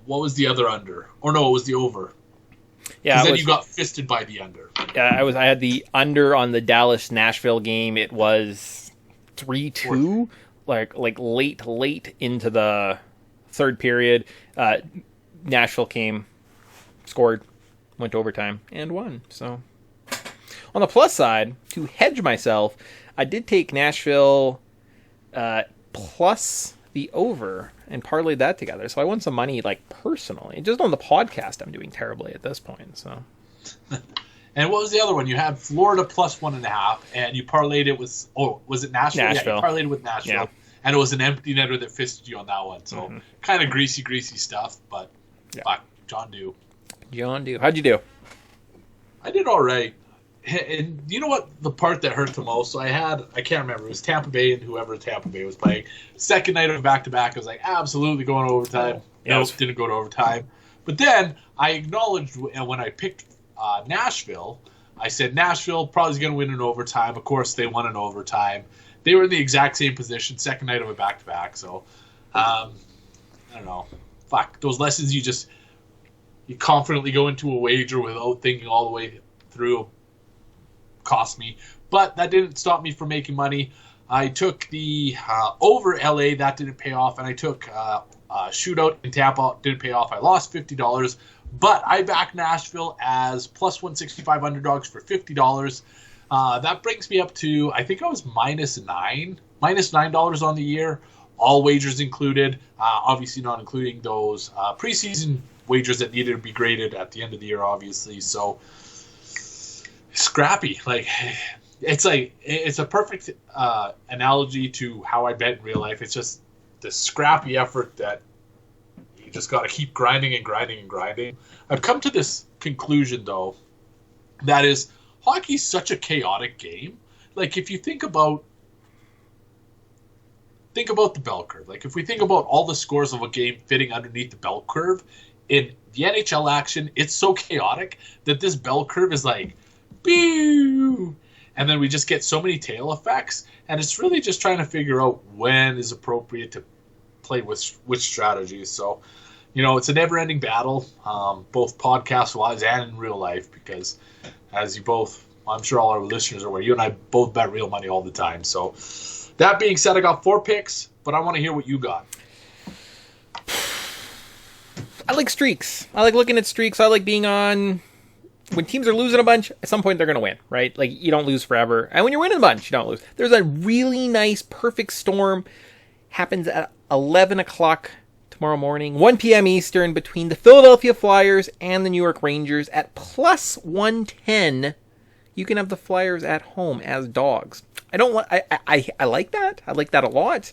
What was the other under? Or no, it was the over. Yeah, then you got fisted by the under. Yeah, I had the under on the Dallas-Nashville game. It was 3-2, like late into the third period. Nashville came, scored, went to overtime, and won. So, on the plus side, to hedge myself, I did take Nashville plus the over and parlayed that together. So I won some money, like, personally. Just on the podcast, I'm doing terribly at this point. So, and what was the other one? You had Florida plus 1.5, and you parlayed it with, was it Nashville? Yeah, you parlayed it with Nashville. Yeah. And it was an empty netter that fisted you on that one. So kind of greasy stuff, but fuck, John Dew. How'd you do? I did all right. And you know what? The part that hurt the most, so I can't remember. It was Tampa Bay and whoever Tampa Bay was playing. Second night of back-to-back, I was like, absolutely going to overtime. Nope, didn't go to overtime. But then I acknowledged, and when I picked Nashville, I said Nashville probably is going to win in overtime. Of course, they won in overtime. They were in the exact same position, second night of a back-to-back. So I don't know. Fuck, those lessons you confidently go into a wager without thinking all the way through cost me. But that didn't stop me from making money. I took the over LA, that didn't pay off, and I took shootout in Tampa, didn't pay off. I lost $50, but I backed Nashville as plus 165 underdogs for $50. That brings me up to, I think I was minus $9 on the year, all wagers included, obviously not including those preseason wagers that needed to be graded at the end of the year, obviously. So scrappy, it's a perfect analogy to how I bet in real life. It's just the scrappy effort that you just got to keep grinding and grinding and grinding. I've come to this conclusion, though, that is, hockey's such a chaotic game. Like, if you think about the bell curve. Like, if we think about all the scores of a game fitting underneath the bell curve, in the NHL action, it's so chaotic that this bell curve is like, pew! And then we just get so many tail effects, and it's really just trying to figure out when is appropriate to play with which strategies. So, it's a never-ending battle, both podcast-wise and in real life, because as you both, I'm sure all our listeners are aware, you and I both bet real money all the time. So that being said, I got 4 picks, but I want to hear what you got. I like streaks. I like looking at streaks. I like being on... When teams are losing a bunch, at some point they're going to win, right? Like, you don't lose forever. And when you're winning a bunch, you don't lose. There's a really nice, perfect storm. Happens at 11 o'clock tomorrow morning, 1 p.m. Eastern, between the Philadelphia Flyers and the New York Rangers at plus 110. You can have the Flyers at home as dogs. I like that. I like that a lot.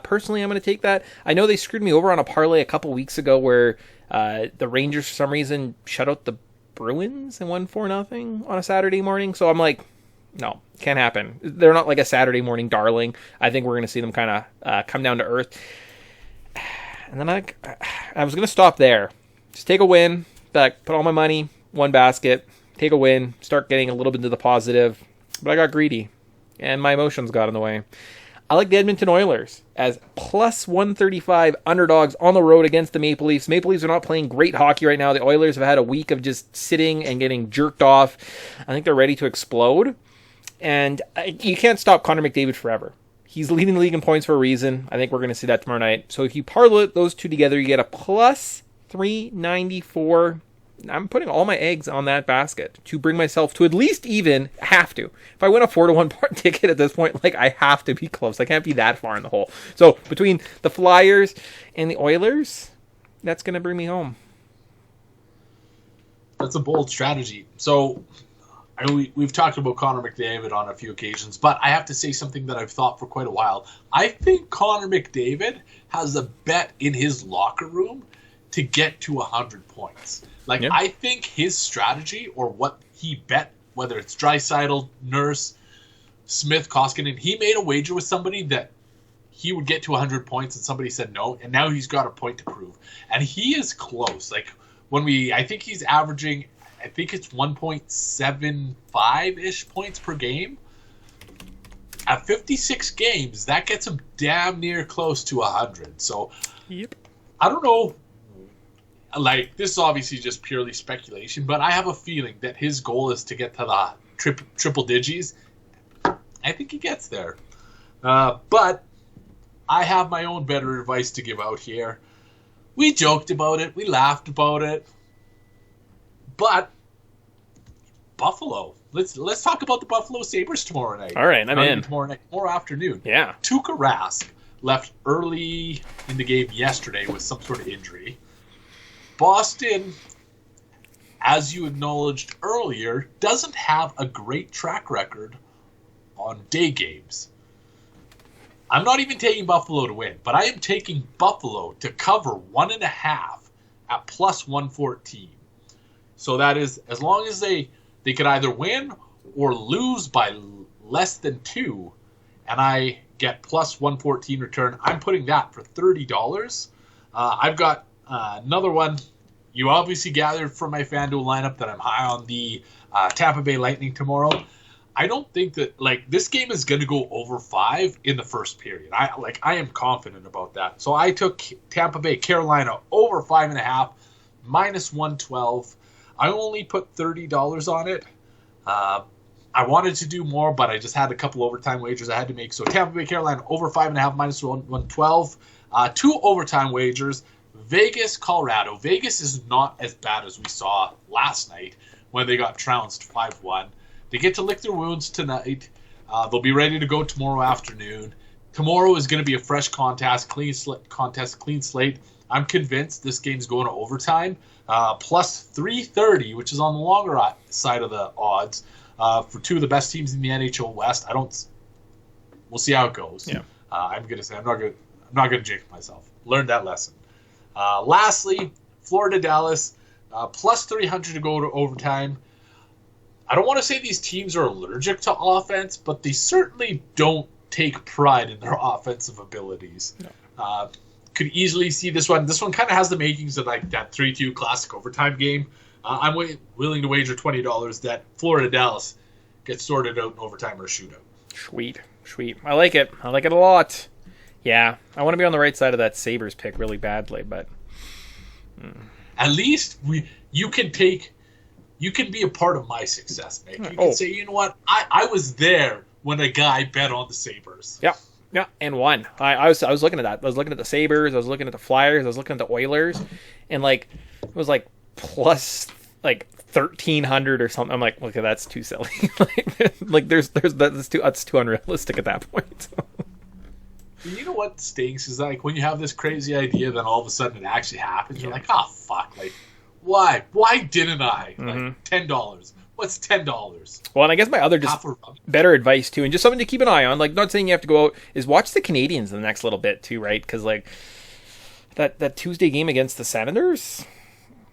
Personally, I'm going to take that. I know they screwed me over on a parlay a couple weeks ago where the Rangers, for some reason, shut out the Bruins and won 4-0 on a Saturday morning. So I'm like, no, can't happen. They're not like a Saturday morning darling. I think we're going to see them kind of come down to earth. And then I was going to stop there. Just take a win, put all my money, one basket, take a win, start getting a little bit into the positive. But I got greedy, and my emotions got in the way. I like the Edmonton Oilers as plus 135 underdogs on the road against the Maple Leafs. Maple Leafs are not playing great hockey right now. The Oilers have had a week of just sitting and getting jerked off. I think they're ready to explode. And you can't stop Connor McDavid forever. He's leading the league in points for a reason. I think we're going to see that tomorrow night. So if you parlay those two together, you get a plus 394. I'm putting all my eggs on that basket to bring myself to at least even. Have to. If I win a 4-1 ticket at this point, I have to be close. I can't be that far in the hole. So between the Flyers and the Oilers, that's going to bring me home. That's a bold strategy. So we've talked about Connor McDavid on a few occasions, but I have to say something that I've thought for quite a while. I think Connor McDavid has a bet in his locker room to get to 100 points. Yeah. I think his strategy, or what he bet, whether it's Draisaitl, Nurse, Smith, Koskinen, he made a wager with somebody that he would get to 100 points, and somebody said no, and now he's got a point to prove. And he is close. I think he's averaging, I think it's 1.75-ish points per game. At 56 games, that gets him damn near close to 100. So, yep. I don't know. This is obviously just purely speculation, but I have a feeling that his goal is to get to the triple digits. I think he gets there. But I have my own better advice to give out here. We joked about it. We laughed about it. But Buffalo. Let's talk about the Buffalo Sabres tomorrow night. All right, I'm in. Tomorrow afternoon. Yeah. Tuukka Rask left early in the game yesterday with some sort of injury. Boston, as you acknowledged earlier, doesn't have a great track record on day games. I'm not even taking Buffalo to win, but I am taking Buffalo to cover 1.5 at plus 114. So that is, as long as they could either win or lose by less than 2, and I get plus 114 return, I'm putting that for $30. I've got another one. You obviously gathered from my FanDuel lineup that I'm high on the Tampa Bay Lightning tomorrow. I don't think that like this game is going to go over 5 in the first period. I am confident about that. So I took Tampa Bay Carolina over 5.5 minus 112. I only put $30 on it. I wanted to do more, but I just had a couple overtime wagers I had to make. So Tampa Bay Carolina over 5.5 minus 112. 2 overtime wagers. Vegas, Colorado. Vegas is not as bad as we saw last night when they got trounced 5-1. They get to lick their wounds tonight. They'll be ready to go tomorrow afternoon. Tomorrow is going to be a fresh contest, clean slate. I'm convinced this game's going to overtime. Plus 330, which is on the longer side of the odds for 2 of the best teams in the NHL West. We'll see how it goes. Yeah. I'm going to say I'm not going to jinx myself. Learned that lesson. Lastly, Florida Dallas plus 300 to go to overtime. I don't want to say these teams are allergic to offense, but they certainly don't take pride in their offensive abilities. No. Could easily see this one. This one kind of has the makings of like that 3-2 classic overtime game. I'm willing to wager $20 that Florida Dallas gets sorted out in overtime or shootout. Sweet. I like it. I like it a lot. Yeah, I want to be on the right side of that Sabres pick really badly, but at least you can be a part of my success, Nick. You can say, you know what, I was there when a guy bet on the Sabres. Yeah, and won. I was looking at that. I was looking at the Sabres. I was looking at the Flyers. I was looking at the Oilers, and like it was like plus like 1,300 or something. I'm like, okay, that's too silly. like that's too unrealistic at that point. So. You know what stinks is like when you have this crazy idea, then all of a sudden it actually happens. You're like, oh fuck, like why didn't I? Like $10. What's $10? Well, and I guess my other just better advice too, and just something to keep an eye on. Like, not saying you have to go out, is watch the Canadians in the next little bit too, right? Because like that Tuesday game against the Senators,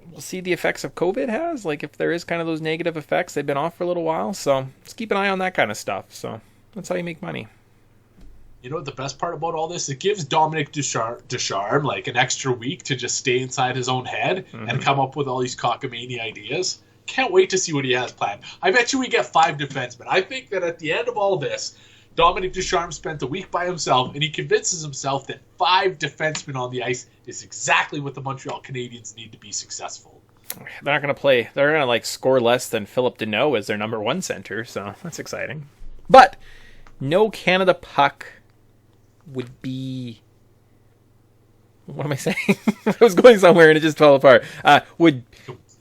we'll see the effects of COVID has. Like, if there is kind of those negative effects, they've been off for a little while, so just keep an eye on that kind of stuff. So that's how you make money. You know what the best part about all this? It gives Dominic Ducharme like an extra week to just stay inside his own head and come up with all these cockamamie ideas. Can't wait to see what he has planned. I bet you we get 5 defensemen. I think that at the end of all this, Dominic Ducharme spent a week by himself, and he convinces himself that 5 defensemen on the ice is exactly what the Montreal Canadiens need to be successful. They're not going to play. They're going to like score less than Philip Deneau as their number 1 center, so that's exciting. But no Canada puck would be... What am I saying? I was going somewhere and it just fell apart. Would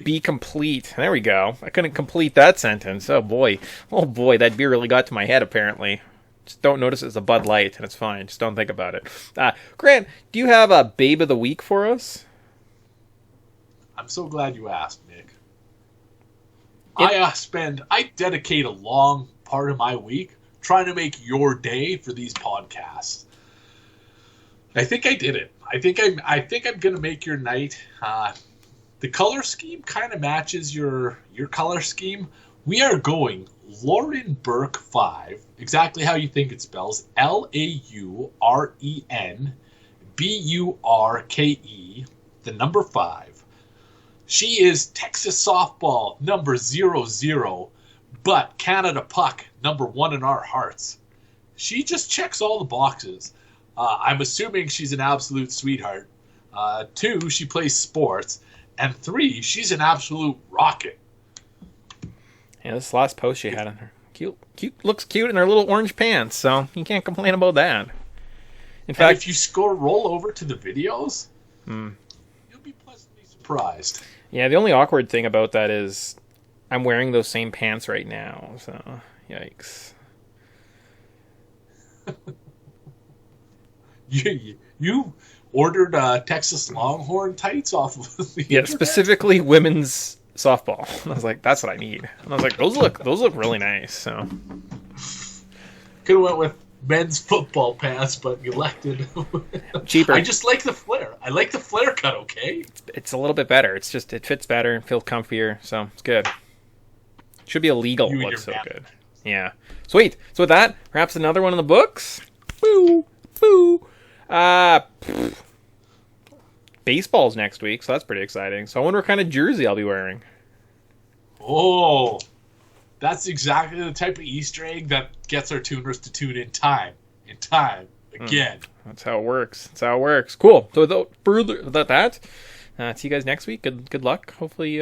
be complete. There we go. I couldn't complete that sentence. Oh boy, that beer really got to my head apparently. Just don't notice it's a Bud Light and it's fine. Just don't think about it. Grant, do you have a Babe of the Week for us? I'm so glad you asked, Nick. I dedicate a long part of my week trying to make your day for these podcasts. I think I did it. I think I'm gonna make your night. The color scheme kind of matches your color scheme. We are going Lauren Burke 5, exactly how you think it spells, LAURENBURKE, the number 5. She is Texas softball number 00, but Canada puck number 1 in our hearts. She just checks all the boxes. I'm assuming she's an absolute sweetheart. 2, she plays sports. And 3, she's an absolute rocket. Yeah, this last post she had on her. Cute, looks cute in her little orange pants, so you can't complain about that. In fact, if you roll over to the videos, you'll be pleasantly surprised. Yeah, the only awkward thing about that is I'm wearing those same pants right now, so yikes. You ordered Texas Longhorn tights off of the internet? Specifically women's softball. I was like, that's what I need. And I was like, those look really nice. So could have went with men's football pants, but elected cheaper. I just like the flare. I like the flare cut. Okay, it's a little bit better. It's just it fits better and feels comfier, so it's good. Should be illegal. It looks so good. Yeah, sweet. So with that, perhaps another one in the books. Boo. Baseball's next week, so that's pretty exciting. So I wonder what kind of jersey I'll be wearing. Oh, That's exactly the type of Easter egg that gets our tuners to tune in time again. That's how it works. Cool. So without that, see you guys next week. Good luck. Hopefully,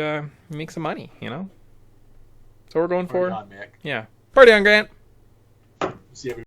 make some money. That's what we're going for. Party on, Mick. Yeah. Party on, Grant. See everybody.